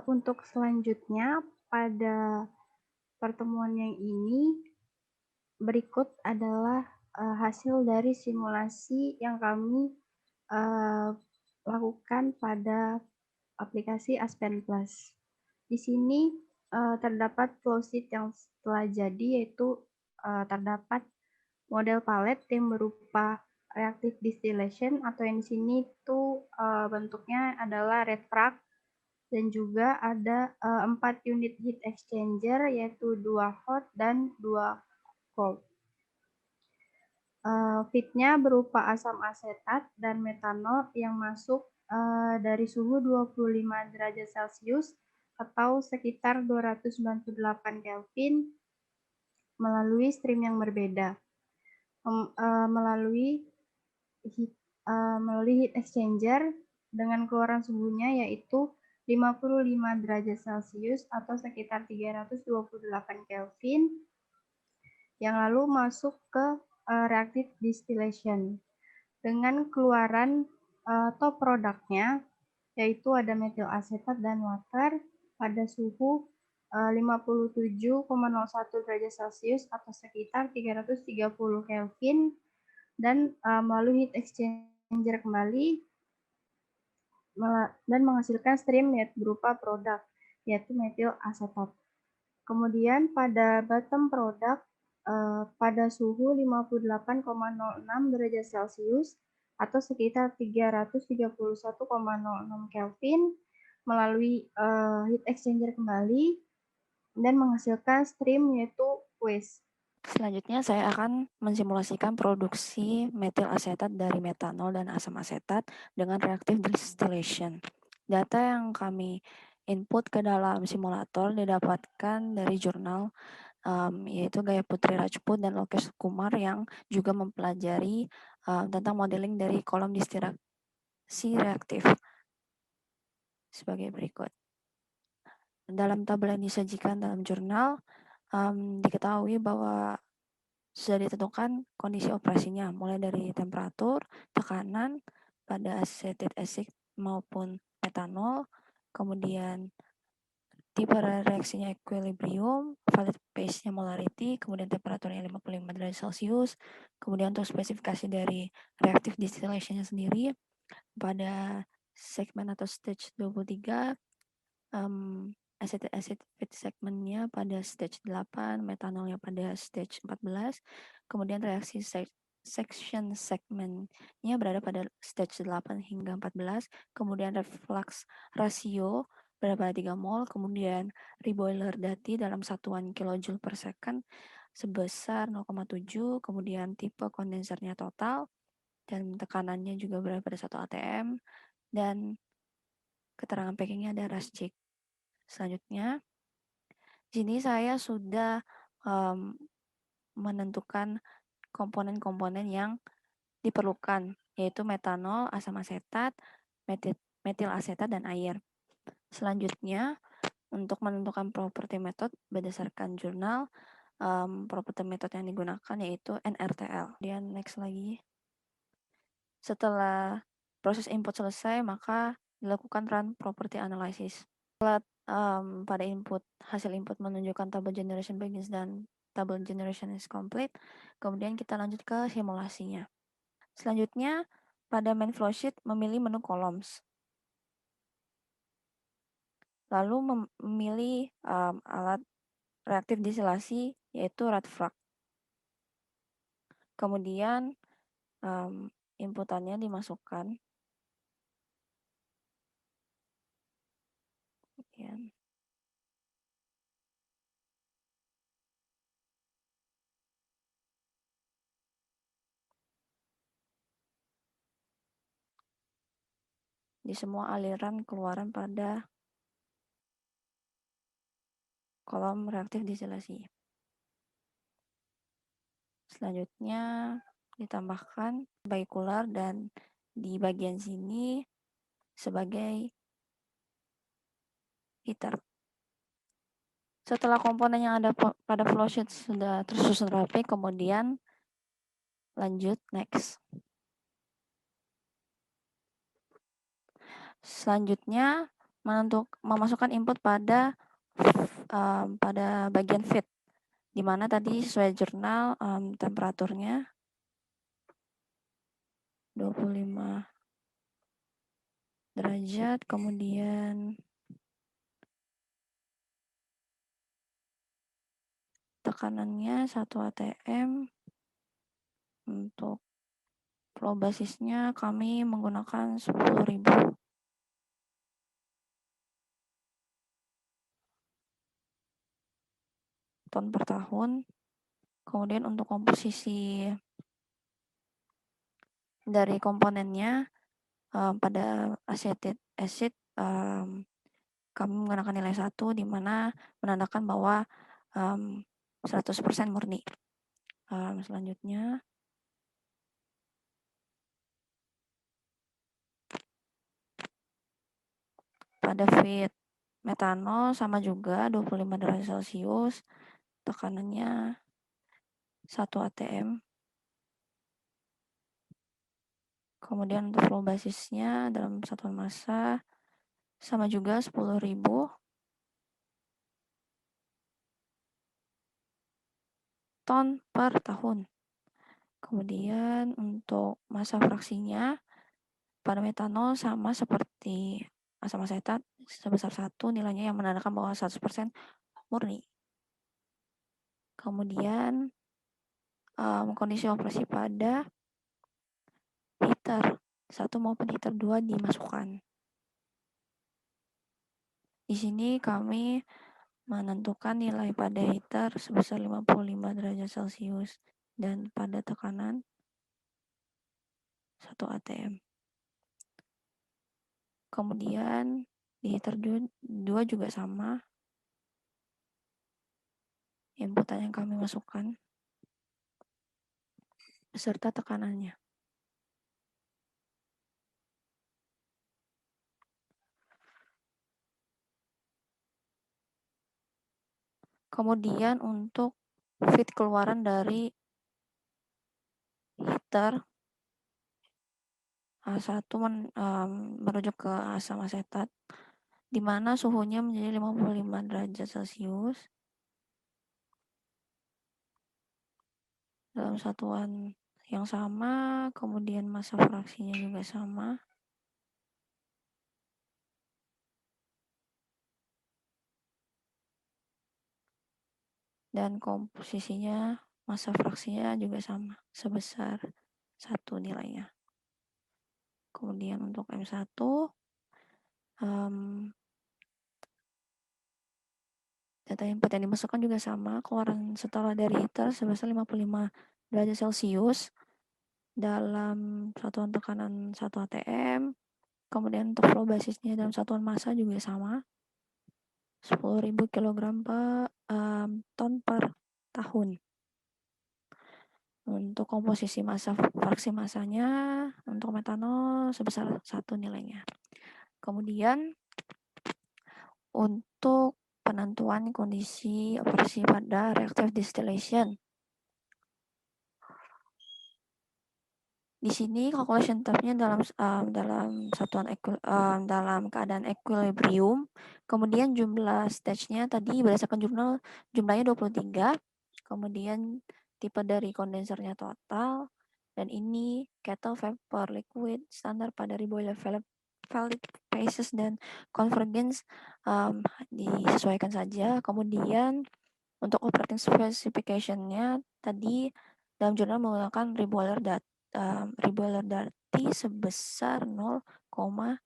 Untuk selanjutnya pada pertemuan yang ini berikut adalah hasil dari simulasi yang kami lakukan pada aplikasi Aspen Plus. Di sini terdapat flowsheet yang telah jadi, yaitu terdapat model palet yang berupa reactive distillation atau yang di sini itu bentuknya adalah red frag, dan juga ada 4 unit heat exchanger, yaitu 2 hot dan 2 cold. Feed-nya berupa asam asetat dan metanol yang masuk dari suhu 25 derajat Celcius atau sekitar 298 Kelvin melalui stream yang berbeda. Melalui heat exchanger dengan keluaran suhunya yaitu 55 derajat Celcius atau sekitar 328 Kelvin, yang lalu masuk ke reactive distillation dengan keluaran top produknya, yaitu ada metil asetat dan water pada suhu 57,01 derajat Celcius atau sekitar 330 Kelvin, dan melalui heat exchanger kembali dan menghasilkan stream berupa produk, yaitu metil asetat. Kemudian pada bottom product pada suhu 58,06 derajat Celcius atau sekitar 331,06 Kelvin melalui heat exchanger kembali dan menghasilkan stream yaitu waste. Selanjutnya saya akan mensimulasikan produksi metil asetat dari metanol dan asam asetat dengan reactive distillation. Data yang kami input ke dalam simulator didapatkan dari jurnal yaitu Gaya Putri Rajput dan Lokesh Kumar yang juga mempelajari tentang modeling dari kolom distilasi reaktif sebagai berikut. Dalam tabel yang disajikan dalam jurnal, diketahui bahwa sudah ditentukan kondisi operasinya, mulai dari temperatur, tekanan pada acetic acid maupun metanol, kemudian tipe reaksinya equilibrium, valid phase-nya molarity, kemudian temperaturnya 55 derajat Celcius, kemudian untuk spesifikasi dari reactive distillation-nya sendiri, pada segmen atau stage 23, acetic acid feed segmennya pada stage 8, metanolnya pada stage 14, kemudian reaksi section segmennya berada pada stage 8 hingga 14, kemudian reflux rasio berada pada 3 mol, kemudian reboiler dati dalam satuan kilojoule per second sebesar 0,7, kemudian tipe kondensernya total, dan tekanannya juga berada pada 1 atm, dan keterangan packingnya ada Raschig. Selanjutnya, di sini saya sudah menentukan komponen-komponen yang diperlukan, yaitu metanol, asam asetat, metil asetat, dan air. Selanjutnya, untuk menentukan property method berdasarkan jurnal, property method yang digunakan yaitu NRTL. Kemudian next lagi. Setelah proses input selesai, maka dilakukan run property analysis. Setelah pada hasil input menunjukkan table generation begins dan table generation is complete, kemudian kita lanjut ke simulasinya. Selanjutnya, pada main flowsheet memilih menu columns. Lalu memilih alat reaktif distilasi yaitu red frag. Kemudian inputannya dimasukkan. Kemudian di semua aliran keluaran pada kolom reaktif distilasi. Selanjutnya ditambahkan baikular dan di bagian sini sebagai heater. Setelah komponen yang ada pada flowsheet sudah tersusun rapi, kemudian lanjut next. Selanjutnya memasukkan input pada bagian feed, di mana tadi sesuai jurnal temperaturnya 25 derajat, kemudian tekanannya 1 atm. Untuk flow basisnya kami menggunakan 10.000 ton per tahun. Kemudian untuk komposisi dari komponennya pada acetic acid kami menggunakan nilai 1, di mana menandakan bahwa 100% murni. Selanjutnya pada feed metanol sama juga 25 derajat Celcius, tekanannya 1 atm. Kemudian untuk flow basisnya dalam satuan massa sama juga 10.000 ton per tahun. Kemudian untuk massa fraksinya pada metanol sama seperti asam asetat sebesar 1, nilainya yang menandakan bahwa 100% murni. Kemudian kondisi operasi pada heater 1 maupun heater 2 dimasukkan. Di sini kami menentukan nilai pada heater sebesar 55 derajat Celcius dan pada tekanan 1 atm. Kemudian di heater 2 juga sama, inputan yang kami masukkan beserta tekanannya. Kemudian untuk feed keluaran dari heater A1 merujuk ke asam asetat, di mana suhunya menjadi 55 derajat Celcius dalam satuan yang sama, kemudian massa fraksinya juga sama. Dan komposisinya, massa fraksinya juga sama, sebesar 1 nilainya. Kemudian untuk M1, data input yang dimasukkan juga sama, keluaran setelah dari heater sebesar 55 derajat Celcius dalam satuan tekanan 1 atm. Kemudian untuk flow basisnya dalam satuan massa juga sama, 10.000 kg per ton per tahun. Untuk komposisi massa fraksi massanya untuk metanol sebesar 1 nilainya. Kemudian untuk penentuan kondisi operasi pada reactive distillation. Di sini calculation tab-nya dalam satuan dalam keadaan equilibrium. Kemudian jumlah stage-nya tadi berdasarkan jumlahnya 23. Kemudian tipe dari kondensernya total, dan ini kettle vapor liquid standar pada reboiler valid phases dan convergence disesuaikan saja. Kemudian untuk operating specification-nya tadi dalam jurnal menggunakan reboiler dati sebesar 0,7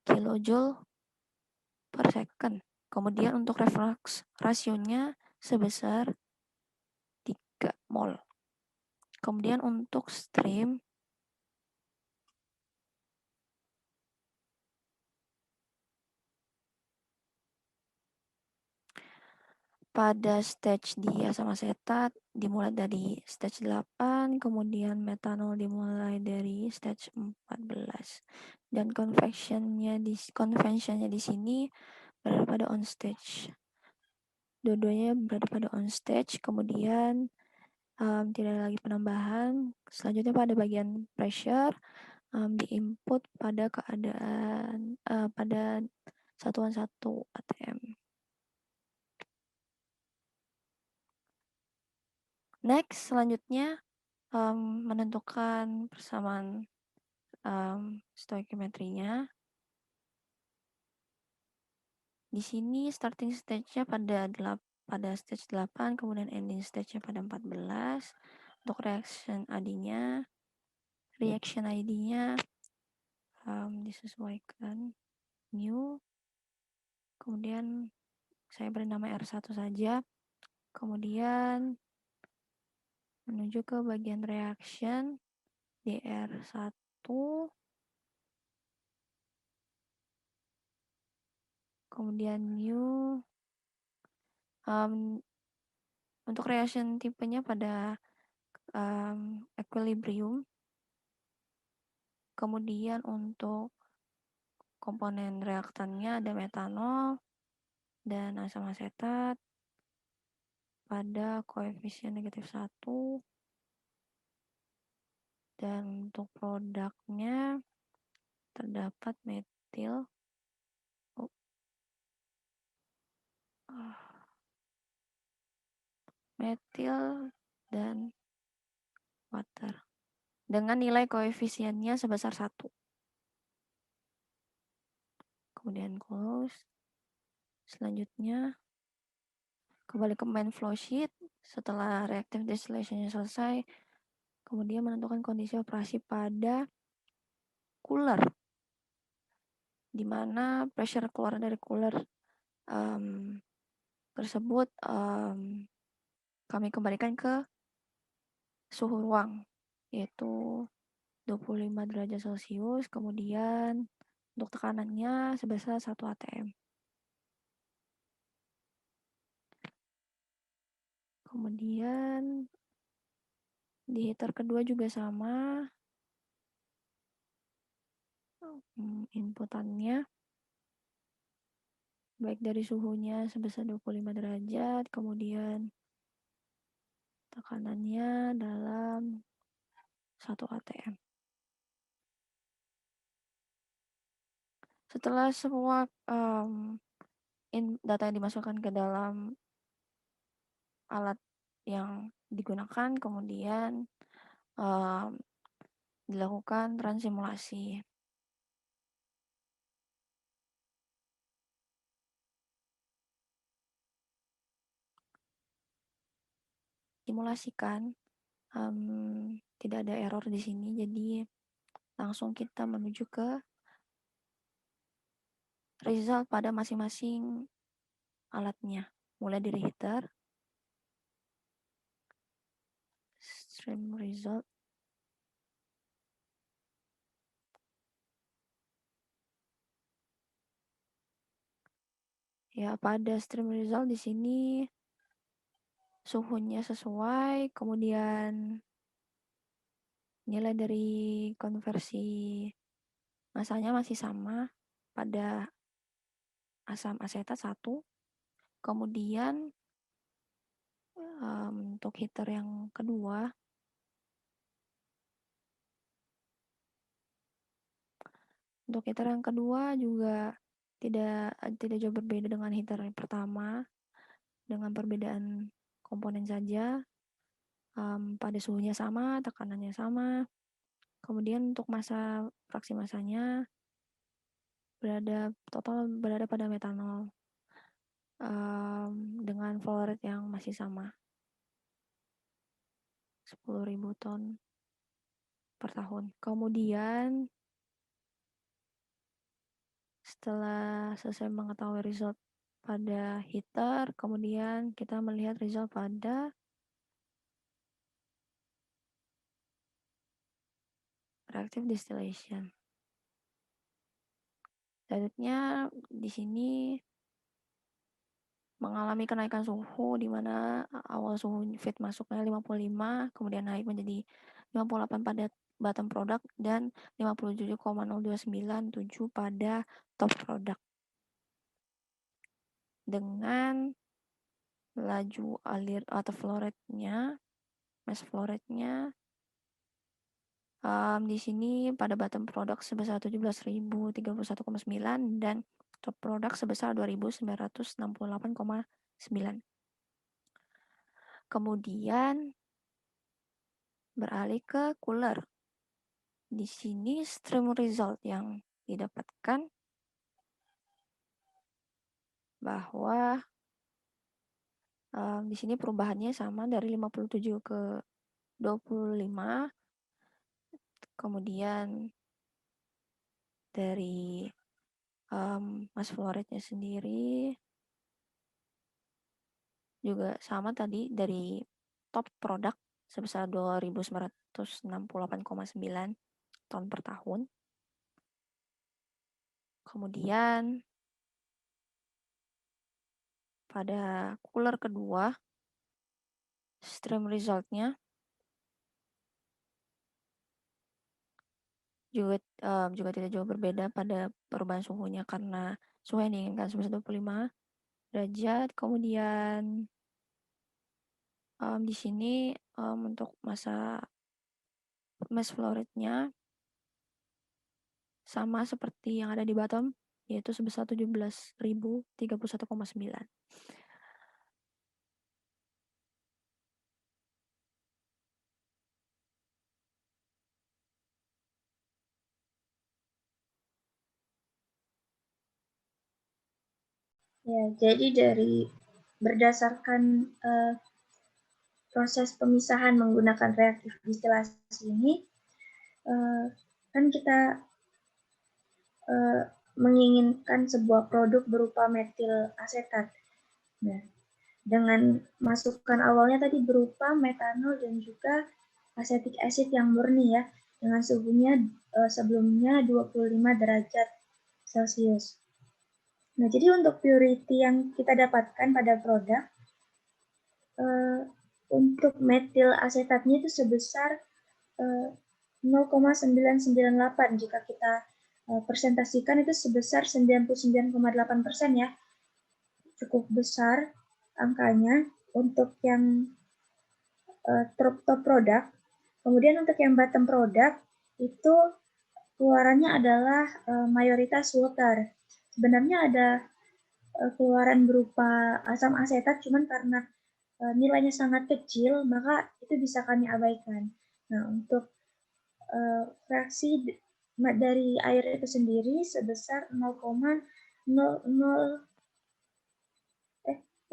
kilojoule per second. Kemudian untuk reflux rasionya sebesar 3 mol. Kemudian untuk stream pada stage di asam asetat dimulai dari stage 8, kemudian metanol dimulai dari stage 14. Dan convectionnya di sini berada pada on stage. Dua-duanya berada pada on stage, kemudian tidak ada lagi penambahan. Selanjutnya pada bagian pressure, diinput pada keadaan pada satuan 1 ATM. Next, selanjutnya menentukan persamaan stoichiometrinya. Di sini starting stage-nya pada stage 8, kemudian ending stage-nya pada 14. Untuk reaction ID-nya disesuaikan new, kemudian saya beri nama R1 saja, kemudian menuju ke bagian reaction di R1, kemudian new. Untuk reaction tipenya pada equilibrium, kemudian untuk komponen reaktannya ada metanol dan asam asetat pada koefisien -1, dan untuk produknya terdapat metil dan water dengan nilai koefisiennya sebesar 1. Kemudian close. Selanjutnya kembali ke main flow sheet. Setelah reactive distillation-nya selesai, kemudian menentukan kondisi operasi pada cooler, di mana pressure keluar dari cooler tersebut kami kembalikan ke suhu ruang, yaitu 25 derajat Celcius, kemudian untuk tekanannya sebesar 1 atm. Kemudian di heater kedua juga sama, inputannya baik dari suhunya sebesar 25 derajat, kemudian tekanannya dalam 1 atm. Setelah semua data yang dimasukkan ke dalam alat yang digunakan, kemudian dilakukan transimulasi. Simulasikan, tidak ada error di sini, jadi langsung kita menuju ke result pada masing-masing alatnya, mulai dari heater, stream result, ya. Pada stream result di sini suhunya sesuai, kemudian nilai dari konversi masanya masih sama pada asam asetat 1. Kemudian untuk heater yang kedua, juga tidak jauh berbeda dengan heater yang pertama, dengan perbedaan komponen saja. Pada suhunya sama, tekanannya sama. Kemudian untuk fraksi masanya berada pada metanol dengan flow rate yang masih sama, 10.000 ton per tahun. Kemudian setelah selesai mengetahui result pada heater, kemudian kita melihat result pada reactive distillation. Selanjutnya di sini mengalami kenaikan suhu, di mana awal suhu feed masuknya 55, kemudian naik menjadi 58 pada bottom product dan 57,0297 pada top product. Dengan laju alir atau flow rate-nya, mass flow rate-nya Di sini pada bottom product sebesar 17.031,9 dan top product sebesar 2.968,9. Kemudian beralih ke cooler. Di sini stream result yang didapatkan bahwa di sini perubahannya sama dari 57 ke 25. Kemudian dari mass flow rate-nya sendiri juga sama tadi dari top product sebesar 2.968,9 ton per tahun. Kemudian pada cooler kedua, stream result-nya juga tidak jauh berbeda pada perubahan suhunya karena suhu yang diinginkan sebesar 25 derajat. Kemudian di sini untuk mass flow rate-nya sama seperti yang ada di bottom, yaitu sebesar 17.031,9. Ya, jadi dari berdasarkan proses pemisahan menggunakan reaktif distilasi ini, kan kita menginginkan sebuah produk berupa metil asetat. Nah, dengan masukan awalnya tadi berupa metanol dan juga acetic acid yang murni ya, dengan suhunya sebelumnya 25 derajat Celcius. Nah, jadi untuk purity yang kita dapatkan pada produk, untuk metil asetatnya itu sebesar 0,998 jika kita presentasikan itu sebesar 99,8% ya, cukup besar angkanya untuk yang top produk. Kemudian untuk yang bottom product itu keluarannya adalah mayoritas water. Sebenarnya ada keluaran berupa asam asetat, cuman karena nilainya sangat kecil, maka itu bisa kami abaikan. Nah, untuk fraksi dari air itu sendiri sebesar 0,00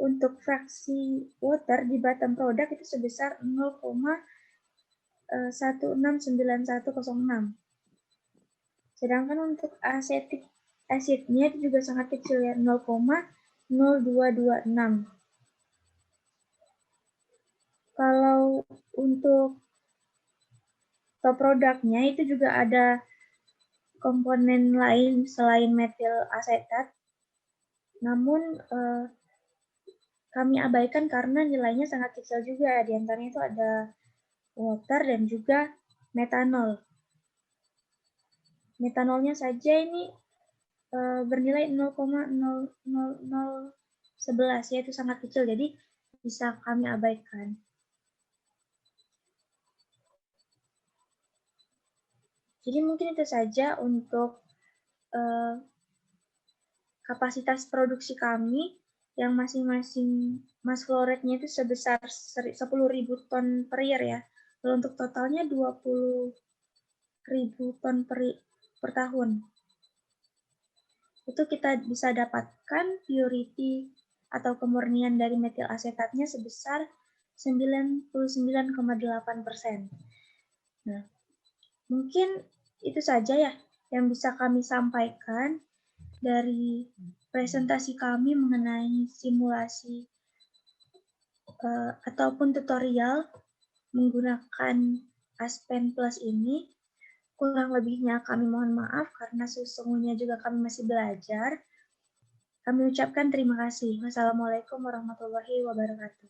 untuk fraksi water di bottom product itu sebesar 0,169106. Sedangkan untuk acetic acidnya itu juga sangat kecil ya, 0,0226. Kalau untuk top produknya itu juga ada komponen lain selain metil asetat, namun kami abaikan karena nilainya sangat kecil juga. Di antaranya itu ada water dan juga metanol. Metanolnya saja ini bernilai 0,00011, yaitu sangat kecil, jadi bisa kami abaikan. Jadi mungkin itu saja untuk kapasitas produksi kami yang masing-masing mass flow rate-nya itu sebesar 10.000 ton per year ya. Lalu untuk totalnya 20.000 ton per tahun. Itu kita bisa dapatkan purity atau kemurnian dari metil asetatnya sebesar 99,8%. Nah, mungkin itu saja ya yang bisa kami sampaikan dari presentasi kami mengenai simulasi ataupun tutorial menggunakan Aspen Plus ini. Kurang lebihnya kami mohon maaf karena sesungguhnya juga kami masih belajar. Kami ucapkan terima kasih. Wassalamualaikum warahmatullahi wabarakatuh.